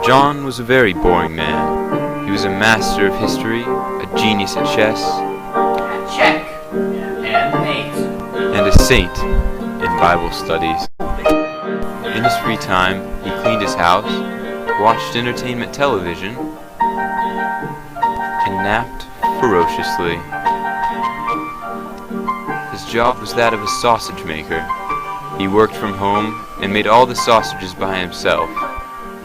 John was a very boring man. He was a master of history, a genius at chess, Check. And an 8. and a saint in Bible studies. In his free time, he cleaned his house, watched entertainment television, and napped ferociously. His job was that of a sausage maker. He worked from home and made all the sausages by himself.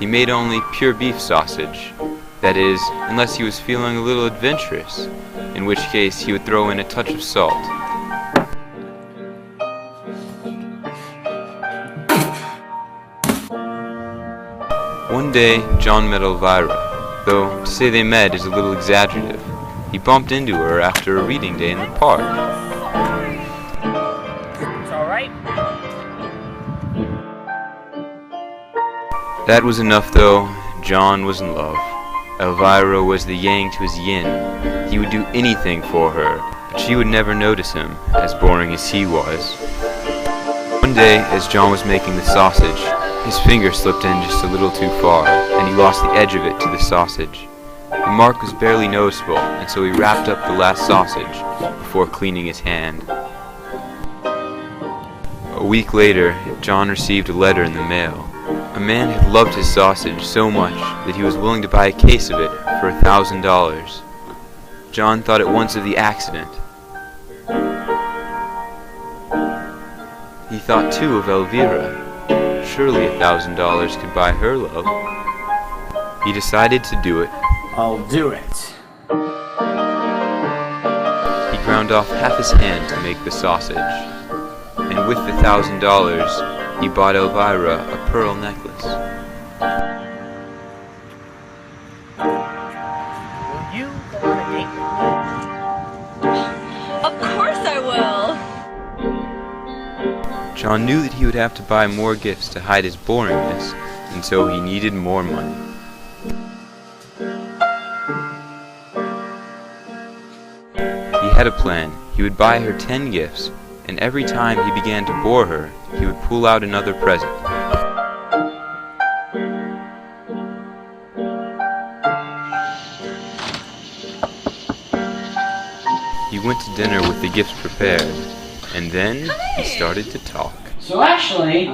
He made only pure beef sausage, that is, unless he was feeling a little adventurous, in which case he would throw in a touch of salt. One day, John met Elvira, though to say they met is a little exaggerative. He bumped into her after a reading day in the park. It's alright. That was enough, though. John was in love. Elvira was the yang to his yin. He would do anything for her, but she would never notice him, as boring as he was. One day, as John was making the sausage, his finger slipped in just a little too far, and he lost the edge of it to the sausage. The mark was barely noticeable, and so he wrapped up the last sausage before cleaning his hand. A week later, John received a letter in the mail. A man had loved his sausage so much that he was willing to buy a case of it for $1,000. John thought at once of the accident. He thought too of Elvira. Surely $1,000 could buy her love. He decided to do it. I'll do it. He ground off half his hand to make the sausage, and with the $1,000, he bought Elvira a pearl necklace. Will you go on a date with me? Of course I will. John knew that he would have to buy more gifts to hide his boringness, and so he needed more money. He had a plan. He would buy her 10 gifts, and every time he began to bore her, he would pull out another present. He went to dinner with the gifts prepared, and then he started to talk. So actually,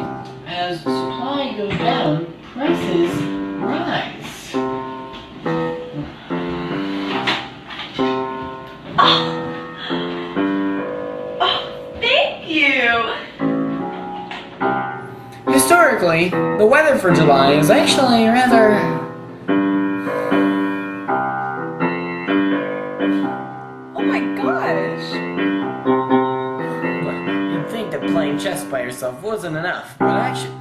as supply goes down, prices rise. Thank you. Historically, the weather for July is actually rather... Oh my gosh. You'd think that playing chess by yourself wasn't enough, but actually...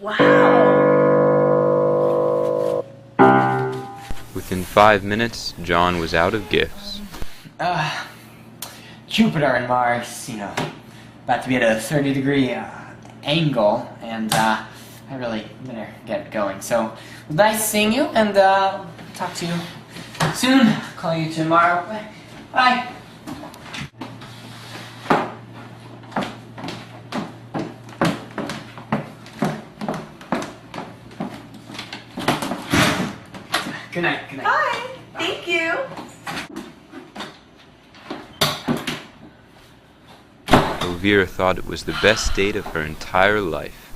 Wow. Within 5 minutes, John was out of gifts. Jupiter and Mars, about to be at a 30-degree angle, and I really better get going. So, nice seeing you, and talk to you soon. Call you tomorrow. Bye. Good night. Good night. Bye. Thank you. Elvira thought it was the best date of her entire life.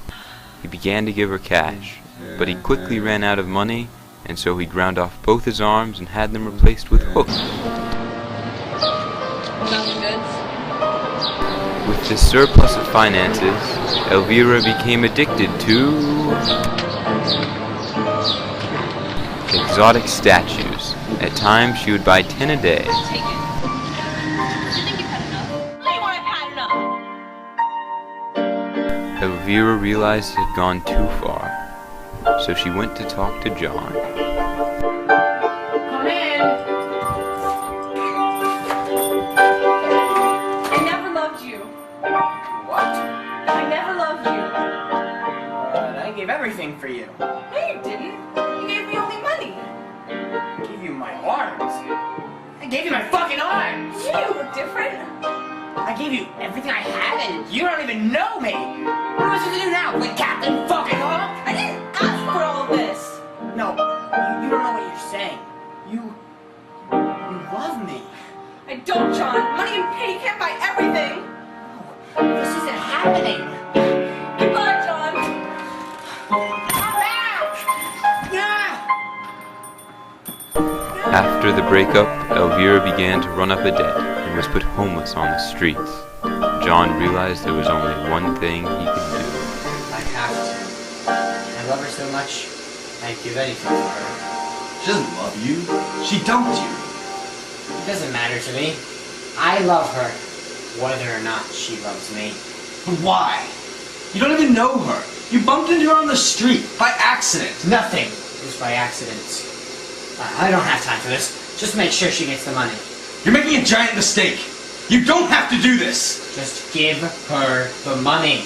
He began to give her cash, but he quickly ran out of money, and so he ground off both his arms and had them replaced with hooks. Nothing good. With this surplus of finances, Elvira became addicted to exotic statues. At times, she would buy 10 a day. Take it. Do you think you've had enough? No, you want I've had enough. Elvira realized it had gone too far, so she went to talk to John. Come in. I never loved you. What? I never loved you. But I gave everything for you. No, you didn't. You gave me only money. I gave you my arms. I gave you my fucking arms. You look different. I gave you everything I had. You don't even know me! What am I supposed to do now? Play Captain fucking Hook? I didn't ask for all of this. No, you don't know what you're saying. You love me. I don't, John. Money and pity can't buy everything. This isn't happening. Goodbye, John. Come back! Yeah! After the breakup, Elvira began to run up a debt and was put homeless on the streets. John realized there was only one thing he could do. I have to. I love her so much, I'd give anything for her. She doesn't love you. She dumped you. It doesn't matter to me. I love her, whether or not she loves me. But why? You don't even know her. You bumped into her on the street by accident. Nothing is by accident. I don't have time for this. Just make sure she gets the money. You're making a giant mistake. You don't have to do this. Just give her the money.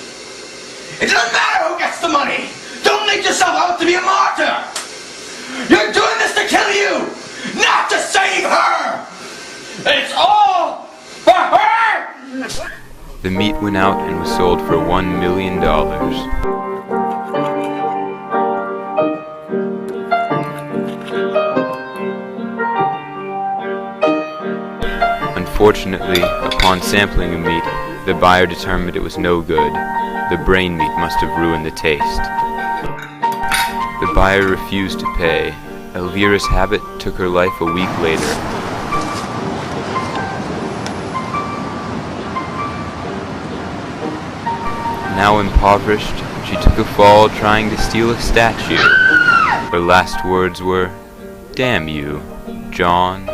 It doesn't matter who gets the money. Don't make yourself out to be a martyr. You're doing this to kill you, not to save her. It's all for her. The meat went out and was sold for $1 million. Unfortunately, upon sampling the meat, the buyer determined it was no good. The brain meat must have ruined the taste. The buyer refused to pay. Elvira's habit took her life a week later. Now impoverished, she took a fall trying to steal a statue. Her last words were, "Damn you, John."